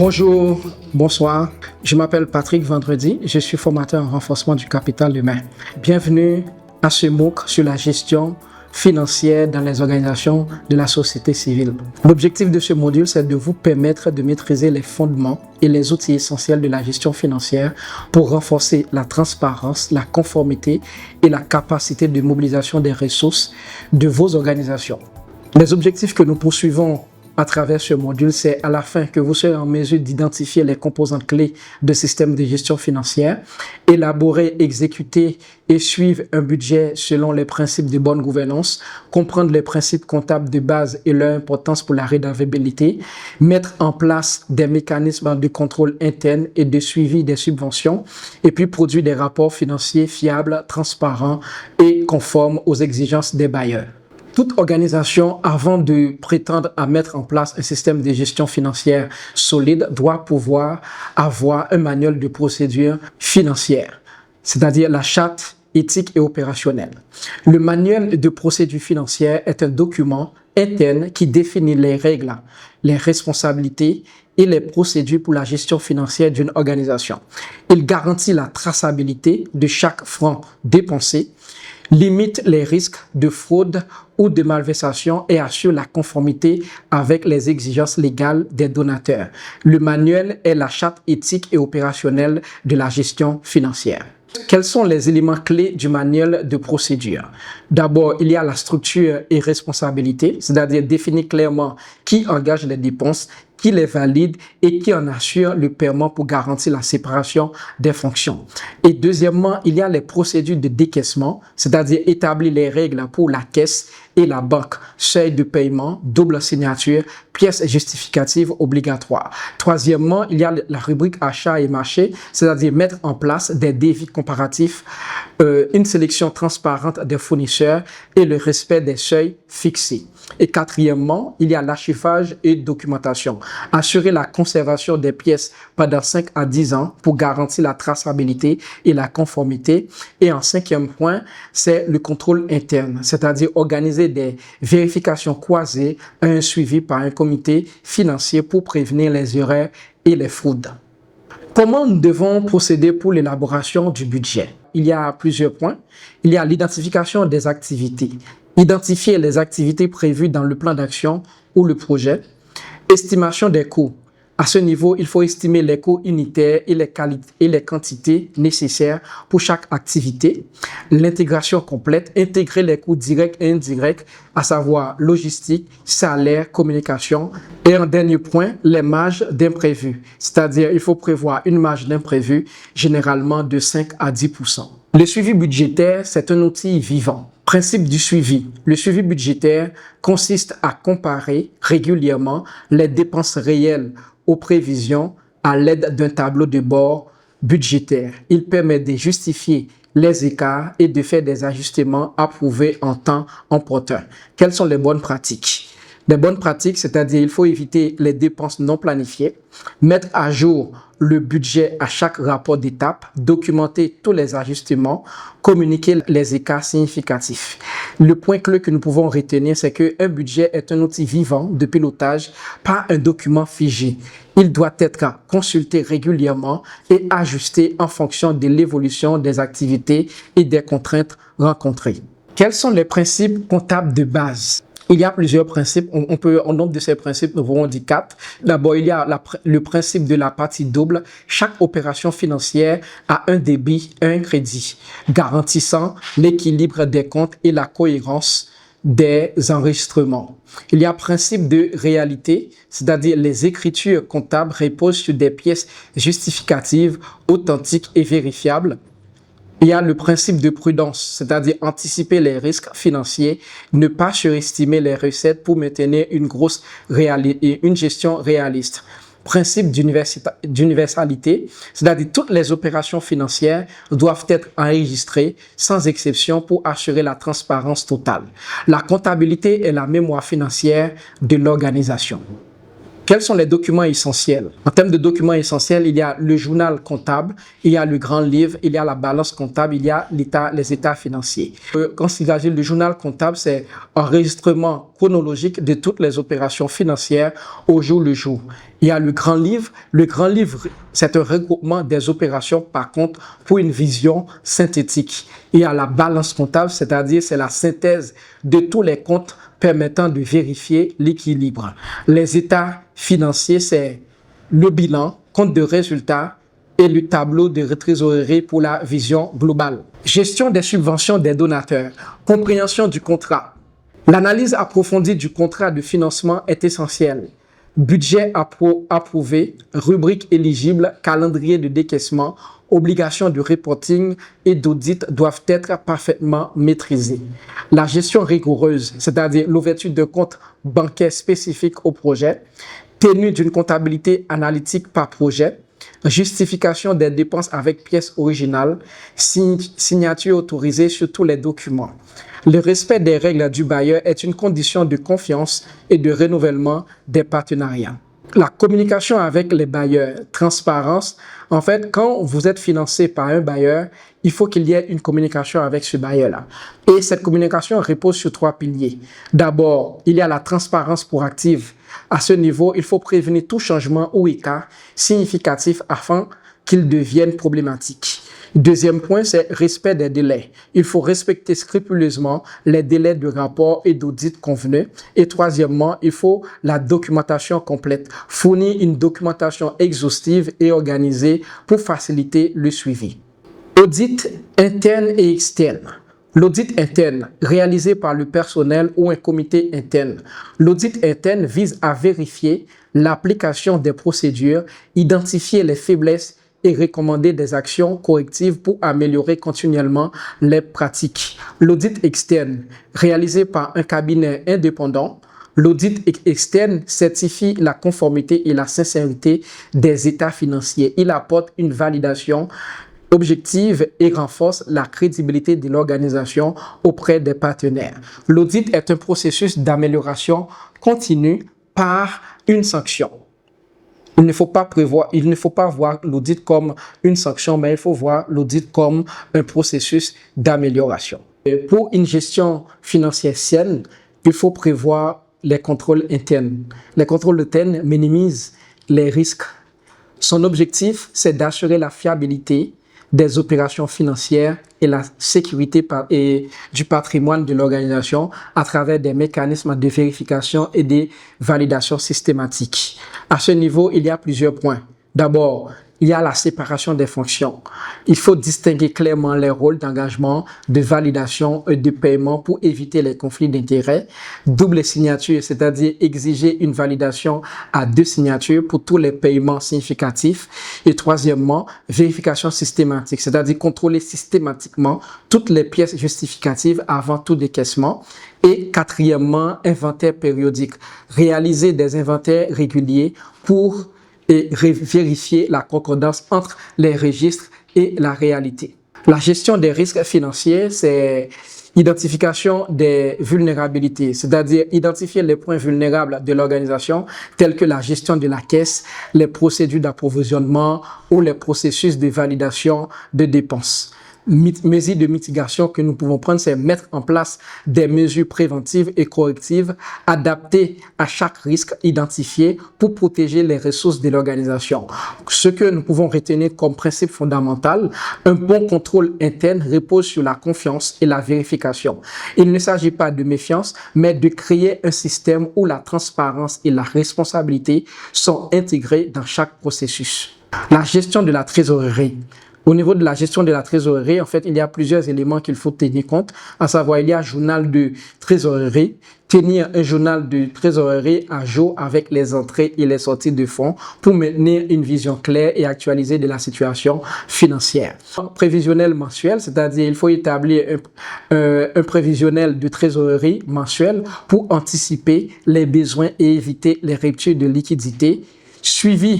Bonjour, bonsoir. Je m'appelle Patrick Vendredi. Je suis formateur en renforcement du capital humain. Bienvenue à ce MOOC sur la gestion financière dans les organisations de la société civile. L'objectif de ce module, c'est de vous permettre de maîtriser les fondements et les outils essentiels de la gestion financière pour renforcer la transparence, la conformité et la capacité de mobilisation des ressources de vos organisations. Les objectifs que nous poursuivons à travers ce module, c'est à la fin que vous serez en mesure d'identifier les composantes clés de système de gestion financière, élaborer, exécuter et suivre un budget selon les principes de bonne gouvernance, comprendre les principes comptables de base et leur importance pour la redevabilité, mettre en place des mécanismes de contrôle interne et de suivi des subventions, et puis produire des rapports financiers fiables, transparents et conformes aux exigences des bailleurs. Toute organisation, avant de prétendre à mettre en place un système de gestion financière solide, doit pouvoir avoir un manuel de procédure financière, c'est-à-dire la charte éthique et opérationnelle. Le manuel de procédure financière est un document interne qui définit les règles, les responsabilités et les procédures pour la gestion financière d'une organisation. Il garantit la traçabilité de chaque franc dépensé, limite les risques de fraude ou de malversation et assure la conformité avec les exigences légales des donateurs. Le manuel est la charte éthique et opérationnelle de la gestion financière. Quels sont les éléments clés du manuel de procédure? D'abord, il y a la structure et responsabilité, c'est-à-dire définir clairement qui engage les dépenses, qui les valide et qui en assure le paiement pour garantir la séparation des fonctions. Et deuxièmement, il y a les procédures de décaissement, c'est-à-dire établir les règles pour la caisse et la banque, seuil de paiement, double signature, pièces justificatives obligatoires. Troisièmement, il y a la rubrique achat et marché, c'est-à-dire mettre en place des devis comparatifs, une sélection transparente des fournisseurs et le respect des seuils fixés. Et quatrièmement, il y a l'archivage et documentation. Assurer la conservation des pièces pendant 5 à 10 ans pour garantir la traçabilité et la conformité. Et en cinquième point, c'est le contrôle interne, c'est-à-dire organiser des vérifications croisées, un suivi par un comité financier pour prévenir les erreurs et les fraudes. Comment nous devons procéder pour l'élaboration du budget? Il y a plusieurs points. Il y a l'identification des activités. Identifier les activités prévues dans le plan d'action ou le projet. Estimation des coûts. À ce niveau, il faut estimer les coûts unitaires et les quantités nécessaires pour chaque activité. L'intégration complète, intégrer les coûts directs et indirects, à savoir logistique, salaire, communication. Et en dernier point, les marges d'imprévus. C'est-à-dire, il faut prévoir une marge d'imprévu, généralement de 5 à 10%. Le suivi budgétaire, c'est un outil vivant. Principe du suivi. Le suivi budgétaire consiste à comparer régulièrement les dépenses réelles aux prévisions à l'aide d'un tableau de bord budgétaire. Il permet de justifier les écarts et de faire des ajustements approuvés en temps opportun. Quelles sont les bonnes pratiques? Les bonnes pratiques, c'est-à-dire il faut éviter les dépenses non planifiées, mettre à jour le budget à chaque rapport d'étape, documenter tous les ajustements, communiquer les écarts significatifs. Le point clé que nous pouvons retenir, c'est qu'un budget est un outil vivant de pilotage, pas un document figé. Il doit être consulté régulièrement et ajusté en fonction de l'évolution des activités et des contraintes rencontrées. Quels sont les principes comptables de base? Il y a plusieurs principes. En nombre de ces principes, nous pouvons dire 4. D'abord, il y a le principe de la partie double. Chaque opération financière a un débit et un crédit, garantissant l'équilibre des comptes et la cohérence des enregistrements. Il y a principe de réalité, c'est-à-dire les écritures comptables reposent sur des pièces justificatives, authentiques et vérifiables. Il y a le principe de prudence, c'est-à-dire anticiper les risques financiers, ne pas surestimer les recettes pour maintenir une gestion réaliste. Principe d'universalité, c'est-à-dire toutes les opérations financières doivent être enregistrées sans exception pour assurer la transparence totale. La comptabilité est la mémoire financière de l'organisation. Quels sont les documents essentiels? En termes de documents essentiels, il y a le journal comptable, il y a le grand livre, il y a la balance comptable, il y a les états financiers. Quand il s'agit du journal comptable, c'est enregistrement chronologique de toutes les opérations financières au jour le jour. Il y a le grand livre. Le grand livre, c'est un regroupement des opérations, par contre, pour une vision synthétique. Il y a la balance comptable, c'est-à-dire c'est la synthèse de tous les comptes permettant de vérifier l'équilibre. Les états financiers, c'est le bilan, compte de résultats et le tableau de trésorerie pour la vision globale. Gestion des subventions des donateurs, compréhension du contrat. L'analyse approfondie du contrat de financement est essentielle. Budget approuvé, rubrique éligible, calendrier de décaissement, obligations de reporting et d'audit doivent être parfaitement maîtrisées. La gestion rigoureuse, c'est-à-dire l'ouverture de comptes bancaires spécifiques au projet, tenue d'une comptabilité analytique par projet, justification des dépenses avec pièce originale, signature autorisée sur tous les documents. Le respect des règles du bailleur est une condition de confiance et de renouvellement des partenariats. La communication avec les bailleurs, transparence. En fait, quand vous êtes financé par un bailleur, il faut qu'il y ait une communication avec ce bailleur-là. Et cette communication repose sur 3 piliers. D'abord, il y a la transparence proactive. À ce niveau, il faut prévenir tout changement ou écart significatif afin qu'il devienne problématique. Deuxième point, c'est respect des délais. Il faut respecter scrupuleusement les délais de rapport et d'audit convenus. Et troisièmement, il faut la documentation complète. Fournir une documentation exhaustive et organisée pour faciliter le suivi. Audit interne et externe. L'audit interne, réalisé par le personnel ou un comité interne. L'audit interne vise à vérifier l'application des procédures, identifier les faiblesses et recommander des actions correctives pour améliorer continuellement les pratiques. L'audit externe, réalisé par un cabinet indépendant. L'audit externe certifie la conformité et la sincérité des états financiers. Il apporte une validation objective et renforce la crédibilité de l'organisation auprès des partenaires. L'audit est un processus d'amélioration continue par une sanction. Il ne faut pas voir l'audit comme une sanction, mais il faut voir l'audit comme un processus d'amélioration. Pour une gestion financière saine, il faut prévoir les contrôles internes. Les contrôles internes minimisent les risques. Son objectif, c'est d'assurer la fiabilité des opérations financières et la sécurité du patrimoine de l'organisation à travers des mécanismes de vérification et de validation systématiques. À ce niveau, il y a plusieurs points. D'abord, il y a la séparation des fonctions. Il faut distinguer clairement les rôles d'engagement, de validation et de paiement pour éviter les conflits d'intérêts. Double signature, c'est-à-dire exiger une validation à 2 signatures pour tous les paiements significatifs. Et troisièmement, vérification systématique, c'est-à-dire contrôler systématiquement toutes les pièces justificatives avant tout décaissement. Et quatrièmement, inventaire périodique, réaliser des inventaires réguliers pour vérifier la concordance entre les registres et la réalité. La gestion des risques financiers, c'est identification des vulnérabilités, c'est-à-dire identifier les points vulnérables de l'organisation, tels que la gestion de la caisse, les procédures d'approvisionnement ou les processus de validation de dépenses. Mesures de mitigation que nous pouvons prendre, c'est mettre en place des mesures préventives et correctives adaptées à chaque risque identifié pour protéger les ressources de l'organisation. Ce que nous pouvons retenir comme principe fondamental, un bon contrôle interne repose sur la confiance et la vérification. Il ne s'agit pas de méfiance, mais de créer un système où la transparence et la responsabilité sont intégrées dans chaque processus. La gestion de la trésorerie. Au niveau de la gestion de la trésorerie, en fait, il y a plusieurs éléments qu'il faut tenir compte, à savoir, il y a un journal de trésorerie, tenir un journal de trésorerie à jour avec les entrées et les sorties de fonds pour maintenir une vision claire et actualisée de la situation financière. Prévisionnel mensuel, c'est-à-dire il faut établir un prévisionnel de trésorerie mensuel pour anticiper les besoins et éviter les ruptures de liquidité.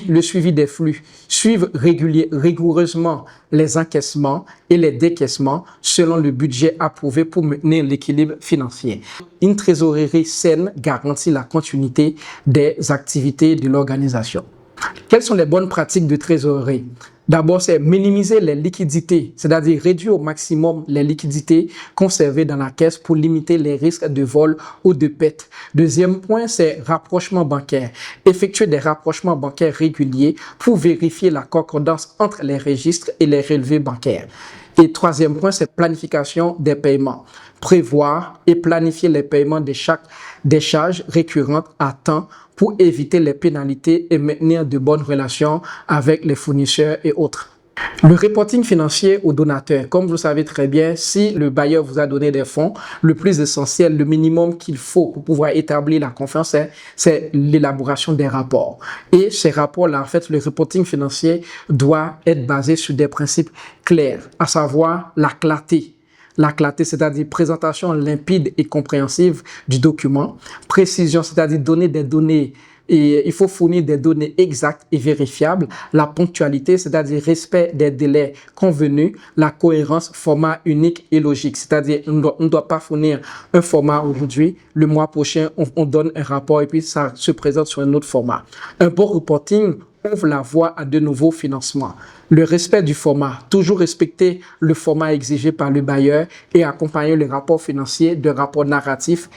Le suivi des flux, suivre rigoureusement les encaissements et les décaissements selon le budget approuvé pour maintenir l'équilibre financier. Une trésorerie saine garantit la continuité des activités de l'organisation. Quelles sont les bonnes pratiques de trésorerie? D'abord, c'est minimiser les liquidités, c'est-à-dire réduire au maximum les liquidités conservées dans la caisse pour limiter les risques de vol ou de perte. Deuxième point, c'est rapprochement bancaire. Effectuer des rapprochements bancaires réguliers pour vérifier la concordance entre les registres et les relevés bancaires. Et troisième point, c'est planification des paiements. Prévoir et planifier les paiements des charges récurrentes à temps pour éviter les pénalités et maintenir de bonnes relations avec les fournisseurs et autres. Le reporting financier aux donateurs. Comme vous le savez très bien, si le bailleur vous a donné des fonds, le plus essentiel, le minimum qu'il faut pour pouvoir établir la confiance, c'est l'élaboration des rapports. Et ces rapports-là, en fait, le reporting financier doit être basé sur des principes clairs, à savoir la clarté. La clarté, c'est-à-dire présentation limpide et compréhensive du document. Précision, c'est-à-dire donner des données. Et il faut fournir des données exactes et vérifiables. La ponctualité, c'est-à-dire respect des délais convenus. La cohérence, format unique et logique. C'est-à-dire on ne doit pas fournir un format aujourd'hui. Le mois prochain, on donne un rapport et puis ça se présente sur un autre format. Un bon reporting ouvre la voie à de nouveaux financements. Le respect du format, toujours respecter le format exigé par le bailleur et accompagner le rapport financier de rapports narratifs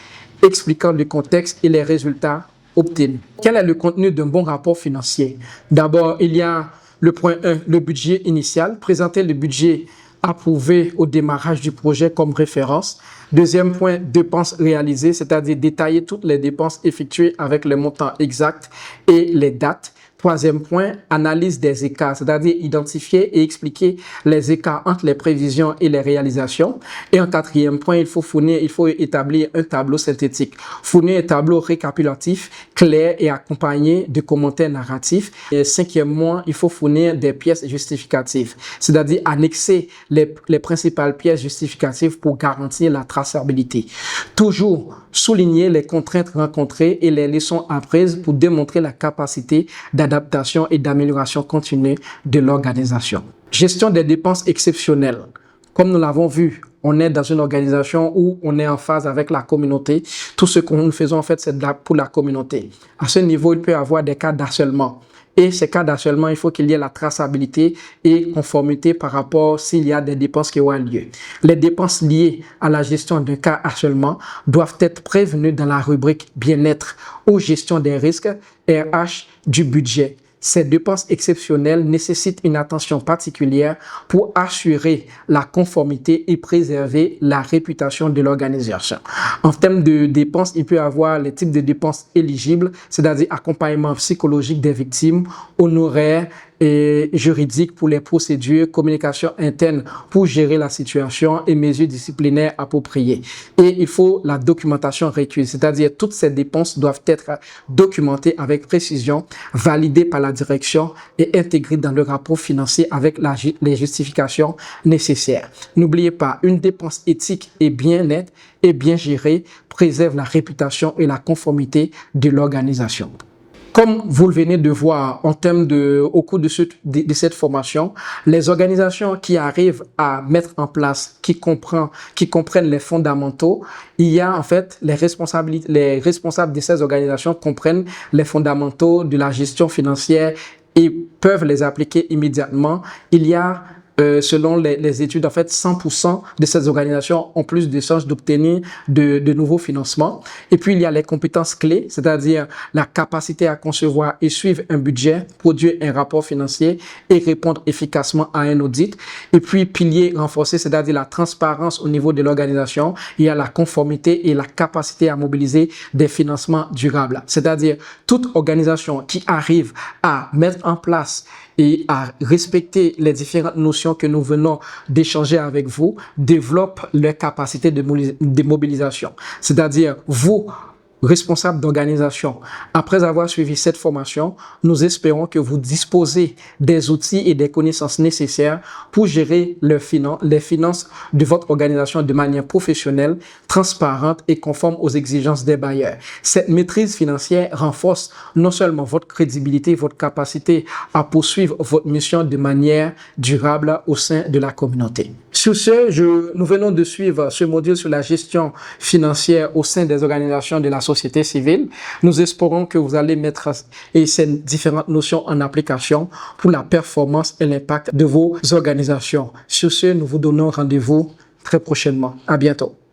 expliquant le contexte et les résultats obtenus. Quel est le contenu d'un bon rapport financier? D'abord, il y a le point 1, le budget initial. Présenter le budget approuvé au démarrage du projet comme référence. Deuxième point, dépenses réalisées, c'est-à-dire détailler toutes les dépenses effectuées avec les montants exacts et les dates. Troisième point, analyse des écarts, c'est-à-dire identifier et expliquer les écarts entre les prévisions et les réalisations. Et en quatrième point, il faut établir un tableau synthétique. Fournir un tableau récapitulatif, clair et accompagné de commentaires narratifs. Et cinquièmement, il faut fournir des pièces justificatives, c'est-à-dire annexer les principales pièces justificatives pour garantir la traçabilité. Toujours souligner les contraintes rencontrées et les leçons apprises pour démontrer la capacité d'adaptation et d'amélioration continue de l'organisation. Gestion des dépenses exceptionnelles. Comme nous l'avons vu, on est dans une organisation où on est en phase avec la communauté. Tout ce que nous faisons, en fait, c'est pour la communauté. À ce niveau, il peut y avoir des cas d'harcèlement. Et ces cas d'harcèlement, il faut qu'il y ait la traçabilité et conformité par rapport s'il y a des dépenses qui ont lieu. Les dépenses liées à la gestion d'un cas harcèlement doivent être prévenues dans la rubrique bien-être ou gestion des risques RH du budget. Ces dépenses exceptionnelles nécessitent une attention particulière pour assurer la conformité et préserver la réputation de l'organisation. En termes de dépenses, il peut y avoir les types de dépenses éligibles, c'est-à-dire accompagnement psychologique des victimes, honoraires et juridiques pour les procédures, communication interne pour gérer la situation et mesures disciplinaires appropriées. Et il faut la documentation requise, c'est-à-dire toutes ces dépenses doivent être documentées avec précision, validées par la direction et intégrées dans le rapport financier avec les justifications nécessaires. N'oubliez pas, une dépense éthique et bien nette et bien gérée préserve la réputation et la conformité de l'organisation. Comme vous le venez de voir au cours de cette formation, les organisations qui arrivent à mettre en place, qui comprennent les fondamentaux, il y a en fait les responsables de ces organisations comprennent les fondamentaux de la gestion financière et peuvent les appliquer immédiatement. Il y a selon les études, en fait, 100% de ces organisations ont plus de chances d'obtenir de nouveaux financements. Et puis, il y a les compétences clés, c'est-à-dire la capacité à concevoir et suivre un budget, produire un rapport financier et répondre efficacement à un audit. Et puis, pilier renforcé, c'est-à-dire la transparence au niveau de l'organisation. Il y a la conformité et la capacité à mobiliser des financements durables. C'est-à-dire toute organisation qui arrive à mettre en place et à respecter les différentes notions que nous venons d'échanger avec vous, développe leur capacité de mobilisation. C'est-à-dire, vous, responsables d'organisation, après avoir suivi cette formation, nous espérons que vous disposez des outils et des connaissances nécessaires pour gérer les finances de votre organisation de manière professionnelle, transparente et conforme aux exigences des bailleurs. Cette maîtrise financière renforce non seulement votre crédibilité, votre capacité à poursuivre votre mission de manière durable au sein de la communauté. Sur ce, nous venons de suivre ce module sur la gestion financière au sein des organisations de la société civile. Nous espérons que vous allez mettre ces différentes notions en application pour la performance et l'impact de vos organisations. Sur ce, nous vous donnons rendez-vous très prochainement. À bientôt.